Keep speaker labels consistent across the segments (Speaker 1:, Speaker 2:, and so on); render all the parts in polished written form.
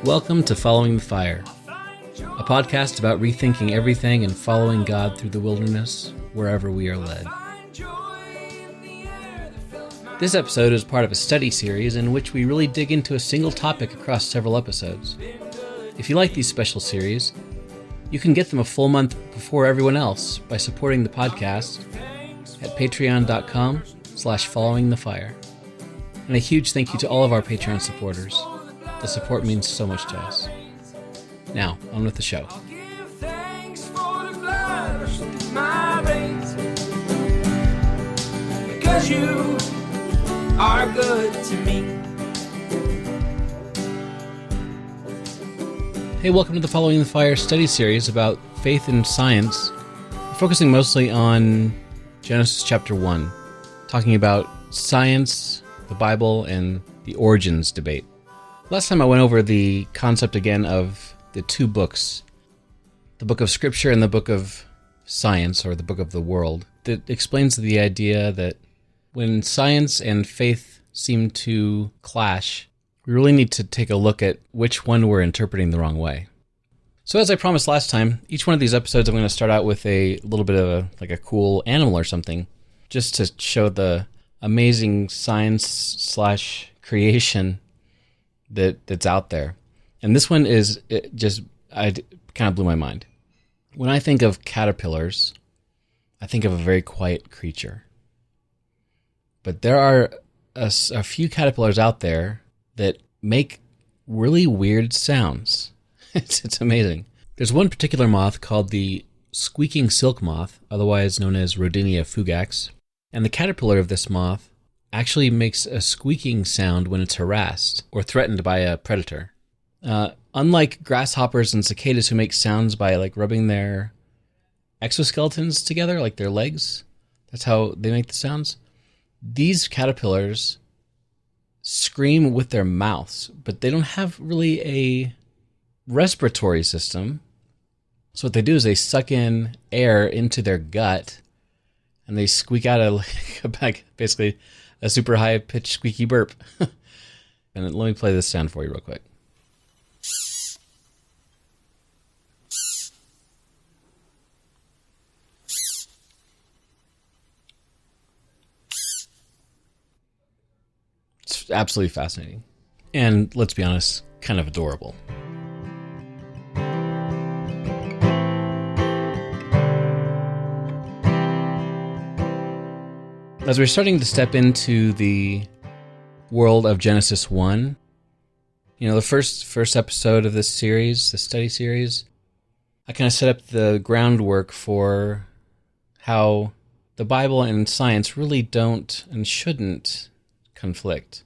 Speaker 1: Welcome to Following the Fire, a podcast about rethinking everything and following God through the wilderness, wherever we are led. This episode is part of a study series in which we really dig into a single topic across several episodes. If you like these special series, you can get them a full month before everyone else by supporting the podcast at patreon.com/followingthefire. And a huge thank you to all of our Patreon supporters. The support means so much to us. Now, on with the show. Because you are good to me. Hey, welcome to the Following the Fire study series about faith and science. We're focusing mostly on Genesis chapter 1, talking about science, the Bible, and the origins debate. Last time I went over the concept again of the two books, the book of Scripture and the book of science, or the book of the world, that explains the idea that when science and faith seem to clash, we really need to take a look at which one we're interpreting the wrong way. So as I promised last time, each one of these episodes I'm going to start out with a little bit of a cool animal or something, just to show the amazing science/creation that's out there. And this one kind of blew my mind. When I think of caterpillars, I think of a very quiet creature. But there are a few caterpillars out there that make really weird sounds. It's amazing. There's one particular moth called the squeaking silk moth, otherwise known as Rodinia fugax. And the caterpillar of this moth actually makes a squeaking sound when it's harassed or threatened by a predator. Unlike grasshoppers and cicadas who make sounds by rubbing their exoskeletons together, like their legs, that's how they make the sounds. These caterpillars scream with their mouths, but they don't have really a respiratory system. So what they do is they suck in air into their gut and they squeak out basically a super high-pitched squeaky burp. And let me play this sound for you real quick. It's absolutely fascinating. And let's be honest, kind of adorable. As we're starting to step into the world of Genesis 1, the first episode of this series, the study series, I kind of set up the groundwork for how the Bible and science really don't and shouldn't conflict.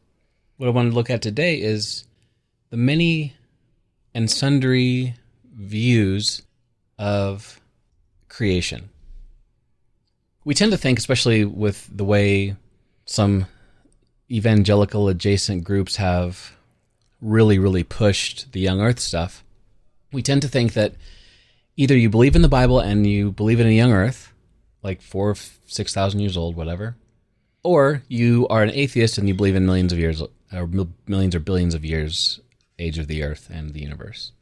Speaker 1: What I want to look at today is the many and sundry views of creation. We tend to think, especially with the way some evangelical adjacent groups have really, really pushed the young earth stuff, we tend to think that either you believe in the Bible and you believe in a young earth, like 4,000 or 6,000 years old, whatever, or you are an atheist and you believe in millions or billions of years age of the earth and the universe.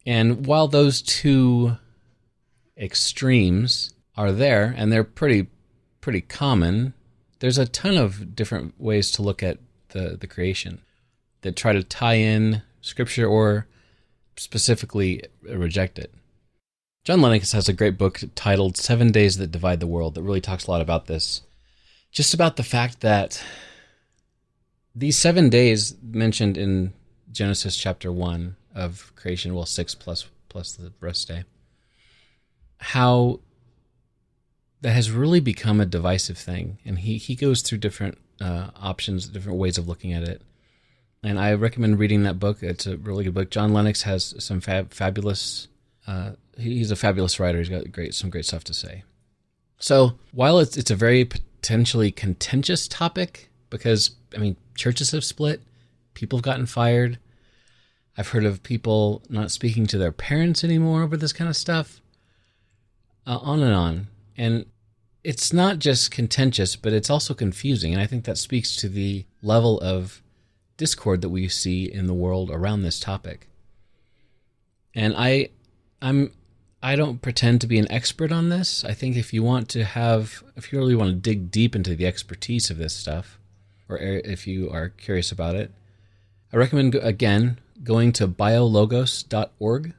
Speaker 1: And while those two extremes are there, and they're pretty common, there's a ton of different ways to look at the creation that try to tie in Scripture or specifically reject it. John Lennox has a great book titled 7 Days That Divide the World that really talks a lot about this. Just about the fact that these 7 days mentioned in Genesis chapter 1 of creation, 6 plus the rest day, how that has really become a divisive thing. And he goes through different options, different ways of looking at it. And I recommend reading that book. It's a really good book. John Lennox has some fabulous, he's a fabulous writer. He's got some great stuff to say. So while it's a very potentially contentious topic, because, churches have split, people have gotten fired. I've heard of people not speaking to their parents anymore over this kind of stuff. On and on. And it's not just contentious, but it's also confusing. And I think that speaks to the level of discord that we see in the world around this topic. And I don't pretend to be an expert on this. I think if you really want to dig deep into the expertise of this stuff, or if you are curious about it, I recommend, again, going to biologos.org.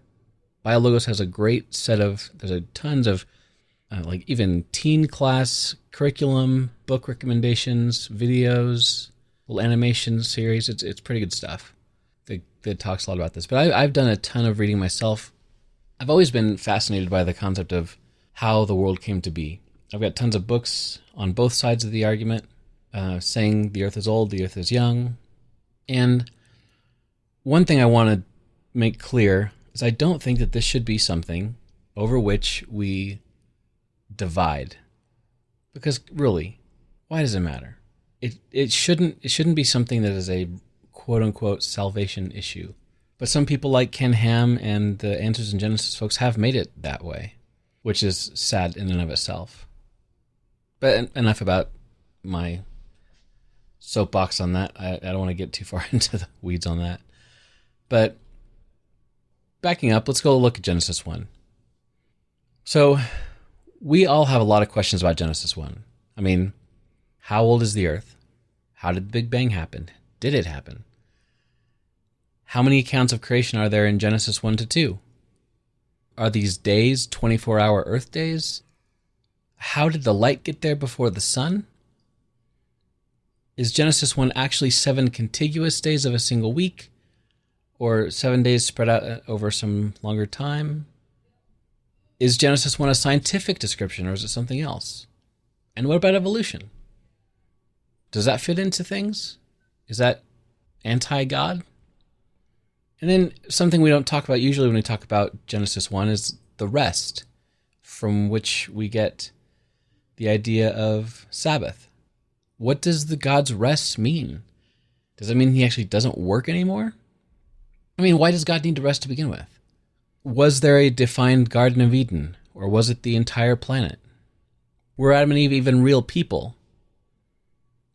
Speaker 1: BioLogos has a great set of, there's tons of like even teen class curriculum, book recommendations, videos, little animation series. It's pretty good stuff that talks a lot about this. But I've done a ton of reading myself. I've always been fascinated by the concept of how the world came to be. I've got tons of books on both sides of the argument, saying the earth is old, the earth is young. And one thing I want to make clear is I don't think that this should be something over which we divide. Because really, why does it matter? It shouldn't be something that is a quote-unquote salvation issue. But some people like Ken Ham and the Answers in Genesis folks have made it that way, which is sad in and of itself. But enough about my soapbox on that. I don't want to get too far into the weeds on that. But backing up, let's go look at Genesis 1. So we all have a lot of questions about Genesis 1. I mean, how old is the earth? How did the Big Bang happen? Did it happen? How many accounts of creation are there in Genesis 1 to 2? Are these days 24-hour earth days? How did the light get there before the sun? Is Genesis 1 actually 7 contiguous days of a single week? Or 7 days spread out over some longer time? Is Genesis 1 a scientific description, or is it something else? And what about evolution? Does that fit into things? Is that anti-God? And then something we don't talk about usually when we talk about Genesis 1 is the rest, from which we get the idea of Sabbath. What does the God's rest mean? Does it mean he actually doesn't work anymore? I mean, why does God need to rest to begin with? Was there a defined Garden of Eden, or was it the entire planet? Were Adam and Eve even real people?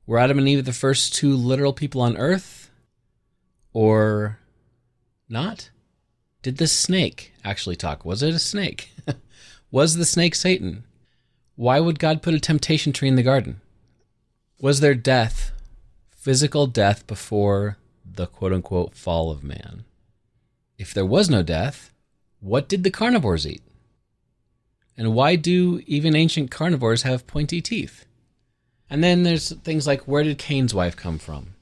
Speaker 1: Were Adam and Eve the first two literal people on earth? Or not? Did the snake actually talk? Was it a snake? Was the snake Satan? Why would God put a temptation tree in the garden? Was there death, physical death, before the quote-unquote fall of man? If there was no death, what did the carnivores eat? And why do even ancient carnivores have pointy teeth? And then there's things like, where did Cain's wife come from?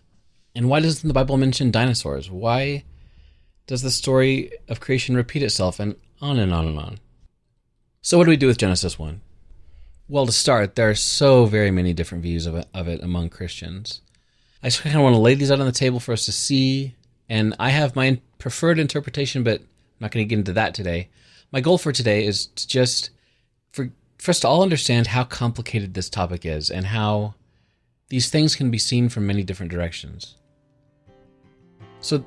Speaker 1: And why doesn't the Bible mention dinosaurs? Why does the story of creation repeat itself? And on and on and on. So what do we do with Genesis 1? Well, to start, there are so very many different views of it among Christians. I just kind of want to lay these out on the table for us to see. And I have my preferred interpretation, but I'm not going to get into that today. My goal for today is to just for us to all understand how complicated this topic is and how these things can be seen from many different directions. So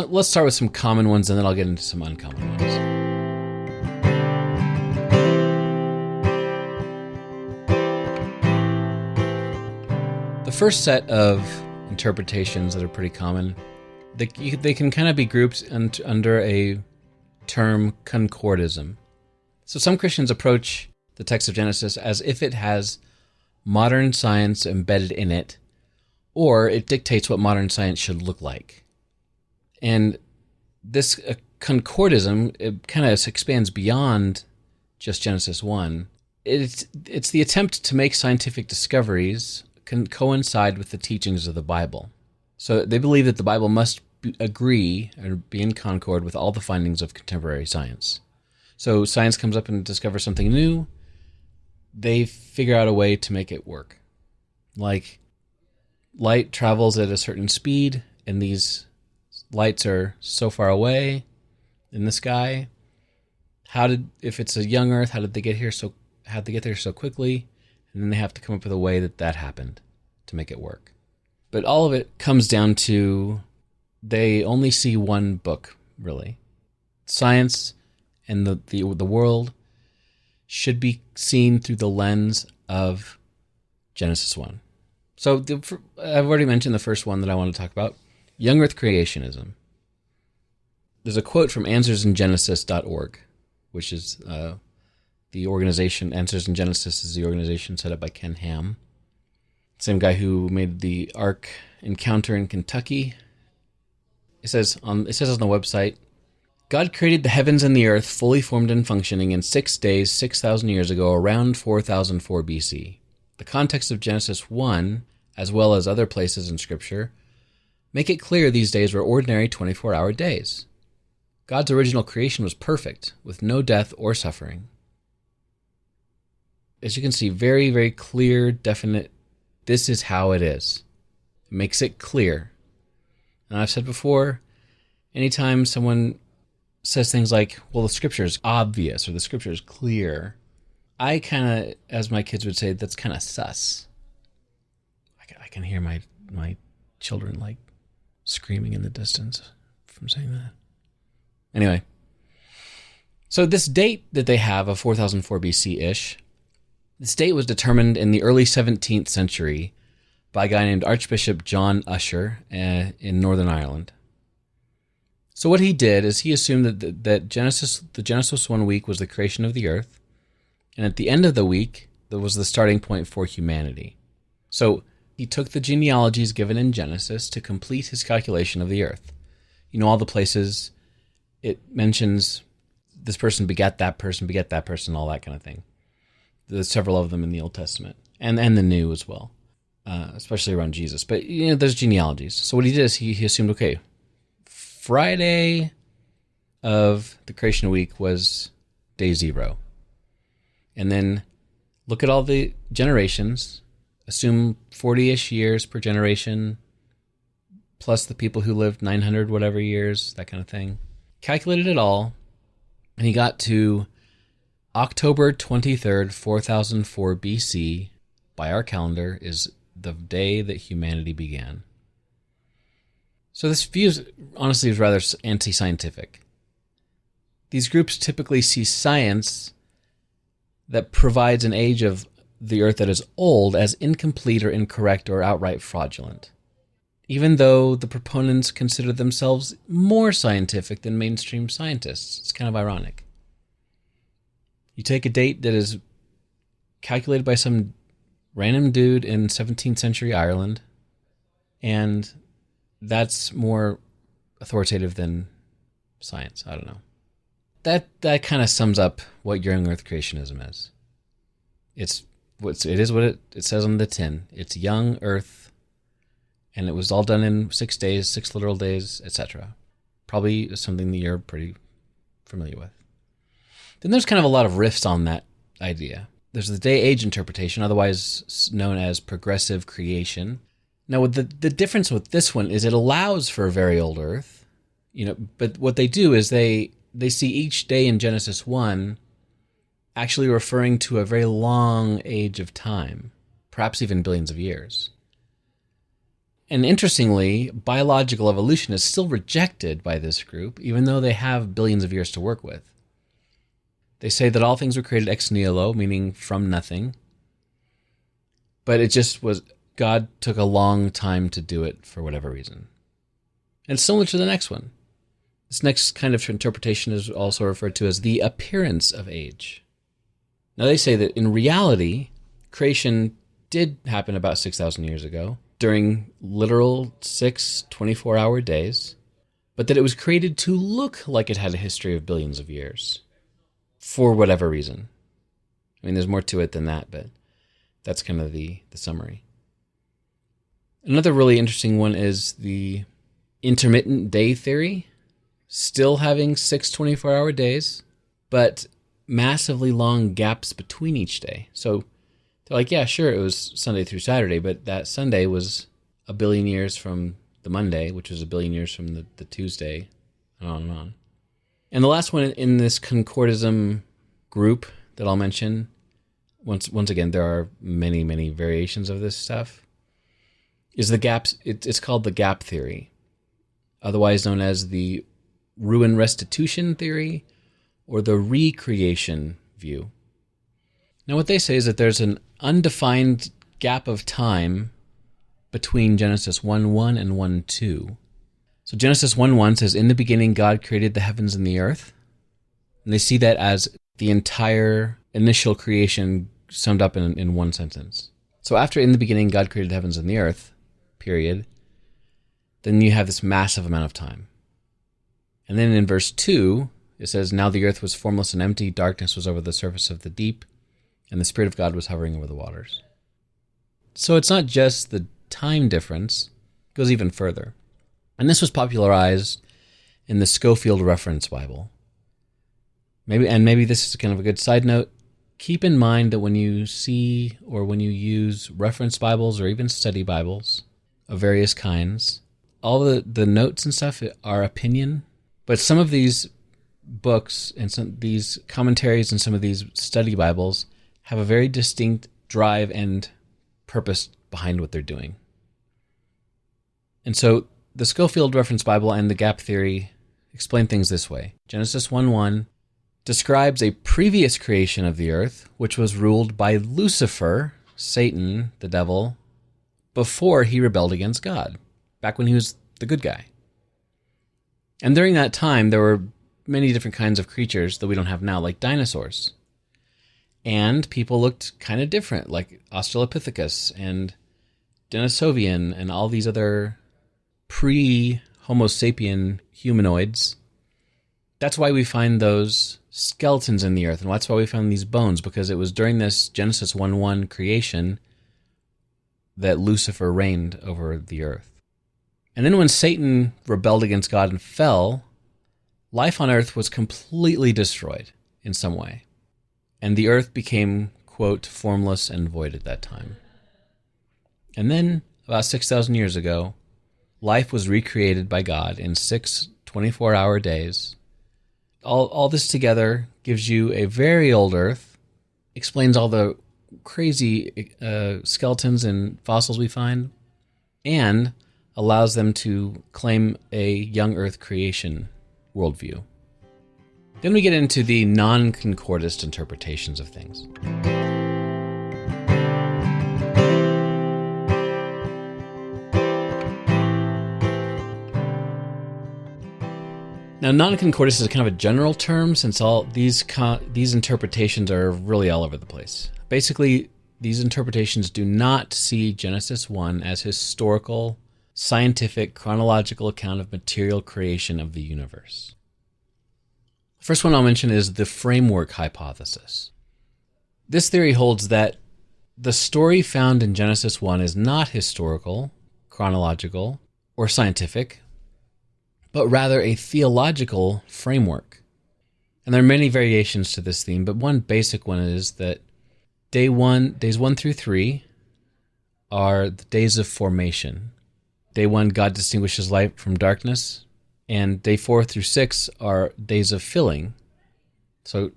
Speaker 1: let's start with some common ones, and then I'll get into some uncommon ones. The first set of interpretations that are pretty common, they can kind of be grouped under a term concordism. So some Christians approach the text of Genesis as if it has modern science embedded in it, or it dictates what modern science should look like. And this concordism, it kind of expands beyond just Genesis 1. It's the attempt to make scientific discoveries can coincide with the teachings of the Bible. So they believe that the Bible must agree or be in concord with all the findings of contemporary science. So science comes up and discovers something new, they figure out a way to make it work. Like light travels at a certain speed, and these lights are so far away in the sky. If it's a young Earth, how'd they get there so quickly? And then they have to come up with a way that happened to make it work. But all of it comes down to they only see one book, really. Science and the world should be seen through the lens of Genesis 1. So I've already mentioned the first one that I want to talk about. Young Earth Creationism. There's a quote from answersingenesis.org, which is the organization. Answers in Genesis is the organization set up by Ken Ham. Same guy who made the Ark encounter in Kentucky. It says on the website, God created the heavens and the earth fully formed and functioning in 6 days 6,000 years ago, around 4004 BC. The context of Genesis 1, as well as other places in Scripture, make it clear these days were ordinary 24-hour days. God's original creation was perfect, with no death or suffering. As you can see, very, very clear, definite, this is how it is. It makes it clear. And I've said before, anytime someone says things like, well, the Scripture is obvious, or the Scripture is clear, I kind of, as my kids would say, that's kind of sus. I can hear my children like screaming in the distance from saying that. Anyway, so this date that they have of 4004 BC-ish, this date was determined in the early 17th century by a guy named Archbishop John Usher in Northern Ireland. So what he did is he assumed that the Genesis 1 week was the creation of the earth, and at the end of the week, that was the starting point for humanity. So he took the genealogies given in Genesis to complete his calculation of the earth. You know, all the places it mentions this person begat that person, all that kind of thing. There's several of them in the Old Testament and the New as well, especially around Jesus. But, you know, there's genealogies. So what he did is he assumed, okay, Friday of the creation week was day 0. And then look at all the generations, assume 40-ish years per generation, plus the people who lived 900 whatever years, that kind of thing. Calculated it all, and he got to October 23rd, 4004 BC, by our calendar, is the day that humanity began. So this view, honestly, is rather anti-scientific. These groups typically see science that provides an age of the earth that is old as incomplete or incorrect or outright fraudulent, even though the proponents consider themselves more scientific than mainstream scientists. It's kind of ironic. You take a date that is calculated by some random dude in 17th century Ireland, and that's more authoritative than science. I don't know. That kind of sums up what young Earth creationism is. It is what it says on the tin. It's young Earth, and it was all done in 6 days, 6 literal days, etc. Probably something that you're pretty familiar with. Then there's kind of a lot of riffs on that idea. There's the day-age interpretation, otherwise known as progressive creation. Now, the difference with this one is it allows for a very old Earth, but what they do is they see each day in Genesis 1 actually referring to a very long age of time, perhaps even billions of years. And interestingly, biological evolution is still rejected by this group, even though they have billions of years to work with. They say that all things were created ex nihilo, meaning from nothing, but it just was, God took a long time to do it for whatever reason. And it's similar to the next one. This next kind of interpretation is also referred to as the appearance of age. Now they say that in reality, creation did happen about 6,000 years ago, during literal 6 24-hour days, but that it was created to look like it had a history of billions of years, for whatever reason. I mean, there's more to it than that, but that's kind of the summary. Another really interesting one is the intermittent day theory, still having 6 24-hour days, but massively long gaps between each day. So they're like, yeah, sure, it was Sunday through Saturday, but that Sunday was a billion years from the Monday, which was a billion years from the Tuesday, and on and on. And the last one in this concordism group that I'll mention, once again, there are many, many variations of this stuff, is the gaps. It's called the gap theory, otherwise known as the ruin restitution theory or the recreation view. Now, what they say is that there's an undefined gap of time between Genesis 1:1 and 1:2, So Genesis 1:1 says, "In the beginning God created the heavens and the earth." And they see that as the entire initial creation summed up in one sentence. So after "in the beginning God created the heavens and the earth," period, then you have this massive amount of time. And then in verse 2, it says, "Now the earth was formless and empty, darkness was over the surface of the deep, and the Spirit of God was hovering over the waters." So it's not just the time difference, it goes even further. And this was popularized in the Scofield Reference Bible. Maybe this is kind of a good side note. Keep in mind that when you see or when you use reference Bibles or even study Bibles of various kinds, all the notes and stuff are opinion, but some of these books and some these commentaries and some of these study Bibles have a very distinct drive and purpose behind what they're doing. And so the Scofield Reference Bible and the gap theory explain things this way. Genesis 1:1 describes a previous creation of the earth, which was ruled by Lucifer, Satan, the devil, before he rebelled against God, back when he was the good guy. And during that time, there were many different kinds of creatures that we don't have now, like dinosaurs. And people looked kind of different, like Australopithecus and Denisovian and all these other pre-Homo sapien humanoids. That's why we find those skeletons in the earth, and that's why we found these bones, because it was during this Genesis 1:1 creation that Lucifer reigned over the earth. And then when Satan rebelled against God and fell, life on earth was completely destroyed in some way. And the earth became, quote, formless and void at that time. And then, about 6,000 years ago, life was recreated by God in 6 24-hour days. All this together gives you a very old earth, explains all the crazy skeletons and fossils we find, and allows them to claim a young earth creation worldview. Then we get into the non-concordist interpretations of things. Now, non-concordist is kind of a general term, since all these interpretations are really all over the place. Basically, these interpretations do not see Genesis 1 as historical, scientific, chronological account of material creation of the universe. The first one I'll mention is the framework hypothesis. This theory holds that the story found in Genesis 1 is not historical, chronological, or scientific, but rather a theological framework. And there are many variations to this theme, but one basic one is that days 1 through 3 are the days of formation. Day 1, God distinguishes light from darkness, and day 4 through 6 are days of filling. So,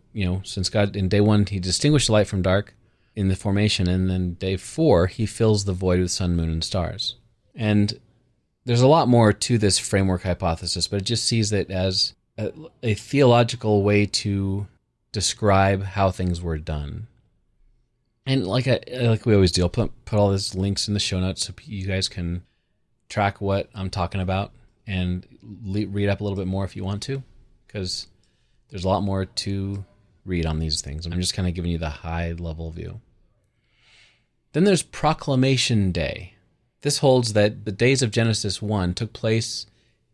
Speaker 1: since God, in day 1, he distinguished light from dark in the formation, and then day 4, he fills the void with sun, moon, and stars. And there's a lot more to this framework hypothesis, but it just sees it as a theological way to describe how things were done. And like we always do, I'll put all these links in the show notes so you guys can track what I'm talking about and read up a little bit more if you want to, because there's a lot more to read on these things. I'm just kind of giving you the high-level view. Then there's Proclamation Day. This holds that the days of Genesis 1 took place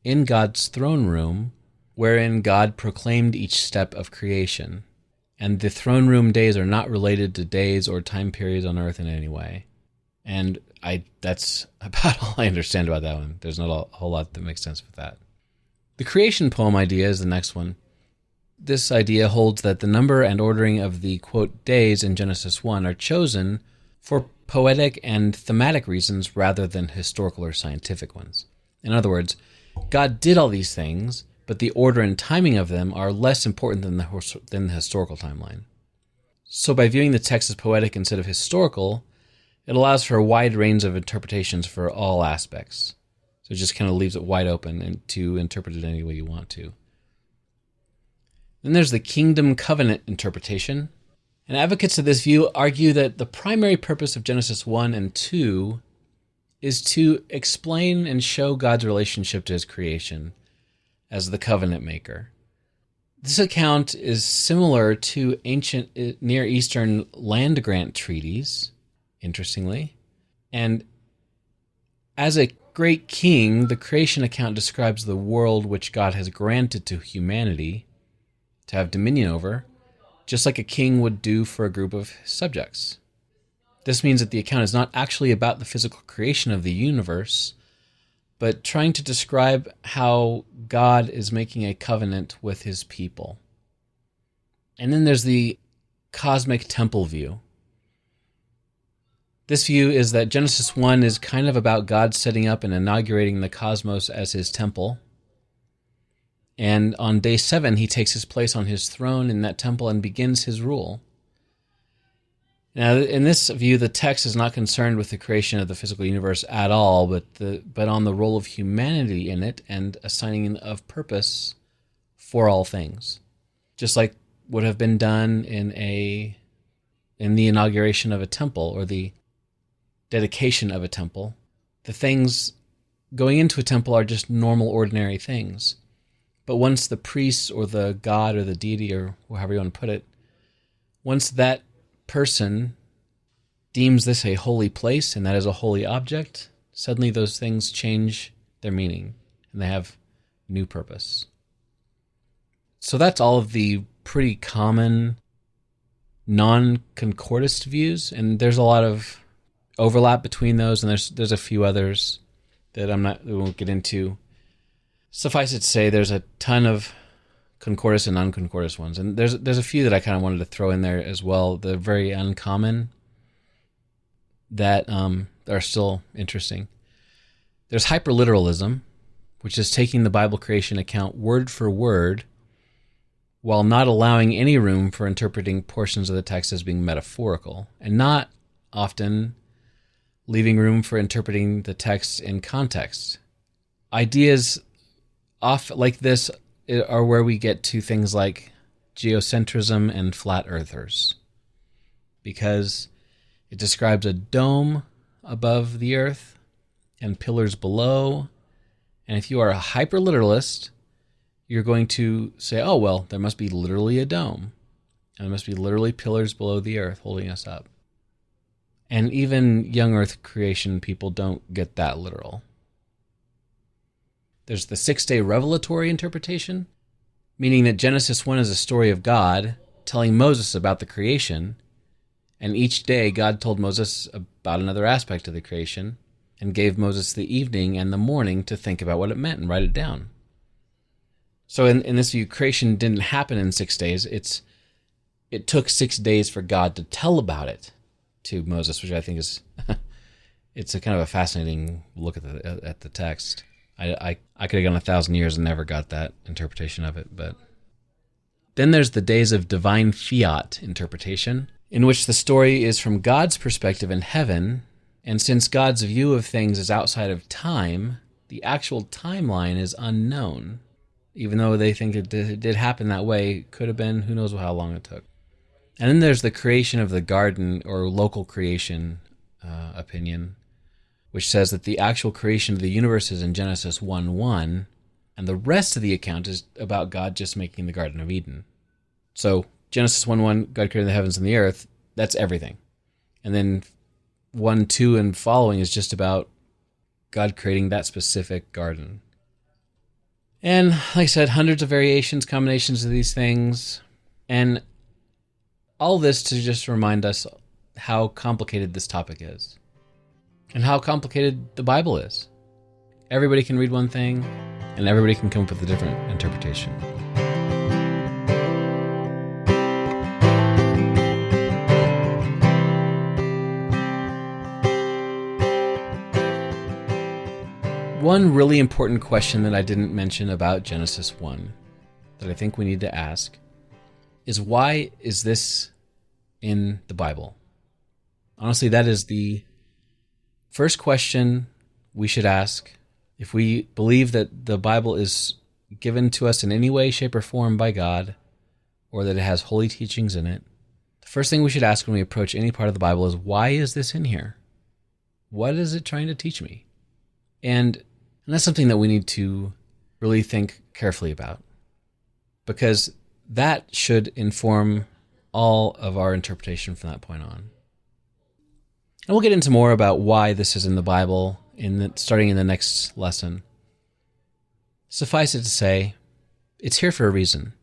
Speaker 1: in God's throne room, wherein God proclaimed each step of creation. And the throne room days are not related to days or time periods on earth in any way. And that's about all I understand about that one. There's not a whole lot that makes sense with that. The creation poem idea is the next one. This idea holds that the number and ordering of the, quote, days in Genesis 1 are chosen for poetic and thematic reasons rather than historical or scientific ones. In other words, God did all these things, but the order and timing of them are less important than the historical timeline. So by viewing the text as poetic instead of historical, it allows for a wide range of interpretations for all aspects. So it just kind of leaves it wide open and to interpret it any way you want to. Then there's the kingdom covenant interpretation. And advocates of this view argue that the primary purpose of Genesis 1 and 2 is to explain and show God's relationship to his creation as the covenant maker. This account is similar to ancient Near Eastern land grant treaties, interestingly. And as a great king, the creation account describes the world which God has granted to humanity to have dominion over, just like a king would do for a group of subjects. This means that the account is not actually about the physical creation of the universe, but trying to describe how God is making a covenant with his people. And then there's the cosmic temple view. This view is that Genesis 1 is kind of about God setting up and inaugurating the cosmos as his temple. And on day 7, he takes his place on his throne in that temple and begins his rule. Now, in this view, the text is not concerned with the creation of the physical universe at all, but on the role of humanity in it and assigning of purpose for all things, just like would have been done in the inauguration of a temple or the dedication of a temple. The things going into a temple are just normal, ordinary things. But once the priest or the god or the deity or however you want to put it, once that person deems this a holy place and that is a holy object, suddenly those things change their meaning and they have new purpose. So that's all of the pretty common non-concordist views, and there's a lot of overlap between those, and there's a few others that we won't get into. Suffice it to say, there's a ton of concordist and non-concordist ones, and there's a few that I kind of wanted to throw in there as well. They're very uncommon that are still interesting. There's hyperliteralism, which is taking the Bible creation account word for word while not allowing any room for interpreting portions of the text as being metaphorical, and not often leaving room for interpreting the text in context. Ideas off like this are where we get to things like geocentrism and flat earthers, because it describes a dome above the earth and pillars below, and if you are a hyperliteralist, you're going to say, oh, well, there must be literally a dome, and there must be literally pillars below the earth holding us up. And even young earth creation people don't get that literal. There's the six-day revelatory interpretation, meaning that Genesis 1 is a story of God telling Moses about the creation, and each day God told Moses about another aspect of the creation and gave Moses the evening and the morning to think about what it meant and write it down. So in this view, creation didn't happen in 6 days. It took 6 days for God to tell about it to Moses, which I think is it's a kind of a fascinating look at the text. I could have gone 1,000 years and never got that interpretation of it. But then there's the days of divine fiat interpretation, in which the story is from God's perspective in heaven, and since God's view of things is outside of time, the actual timeline is unknown. Even though they think it did happen that way, could have been, who knows how long it took. And then there's the creation of the garden, or local creation opinion, which says that the actual creation of the universe is in Genesis 1:1, and the rest of the account is about God just making the Garden of Eden. So Genesis 1:1, God created the heavens and the earth, that's everything. And then 1:2 and following is just about God creating that specific garden. And like I said, hundreds of variations, combinations of these things, and all this to just remind us how complicated this topic is and how complicated the Bible is. Everybody can read one thing, and everybody can come up with a different interpretation. One really important question that I didn't mention about Genesis 1 that I think we need to ask is, why is this in the Bible? Honestly, that is the first question we should ask if we believe that the Bible is given to us in any way, shape, or form by God, or that it has holy teachings in it. The first thing we should ask when we approach any part of the Bible is, why is this in here? what is it trying to teach me? And that's something that we need to really think carefully about, because that should inform all of our interpretation from that point on. And we'll get into more about why this is in the Bible starting in the next lesson. Suffice it to say, it's here for a reason.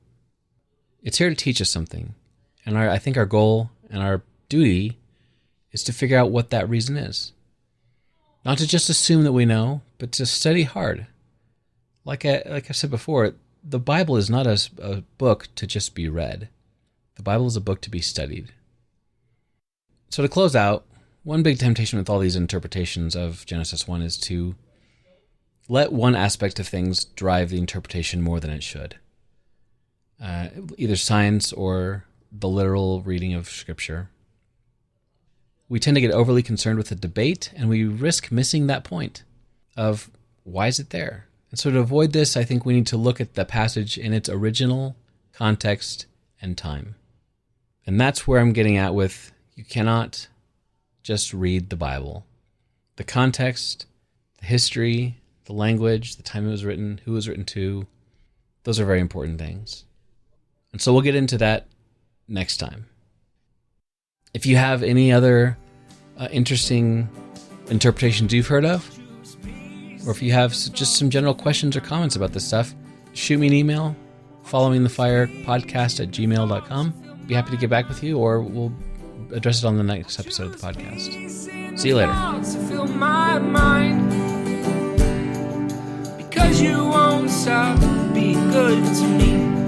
Speaker 1: It's here to teach us something. And I think our goal and our duty is to figure out what that reason is. Not to just assume that we know, but to study hard. Like I said before, the Bible is not a book to just be read. The Bible is a book to be studied. So to close out, one big temptation with all these interpretations of Genesis 1 is to let one aspect of things drive the interpretation more than it should. Either science or the literal reading of Scripture. We tend to get overly concerned with the debate, and we risk missing that point of why is it there? And so to avoid this, I think we need to look at the passage in its original context and time. And that's where I'm getting at with, you cannot just read the Bible. The context, the history, the language, the time it was written, who it was written to, those are very important things. And so we'll get into that next time. If you have any other interesting interpretations you've heard of, or if you have just some general questions or comments about this stuff, shoot me an email, followingthefirepodcast@gmail.com. Be happy to get back with you, or we'll address it on the next episode of the podcast. See you later. Because you won't stop being good to me.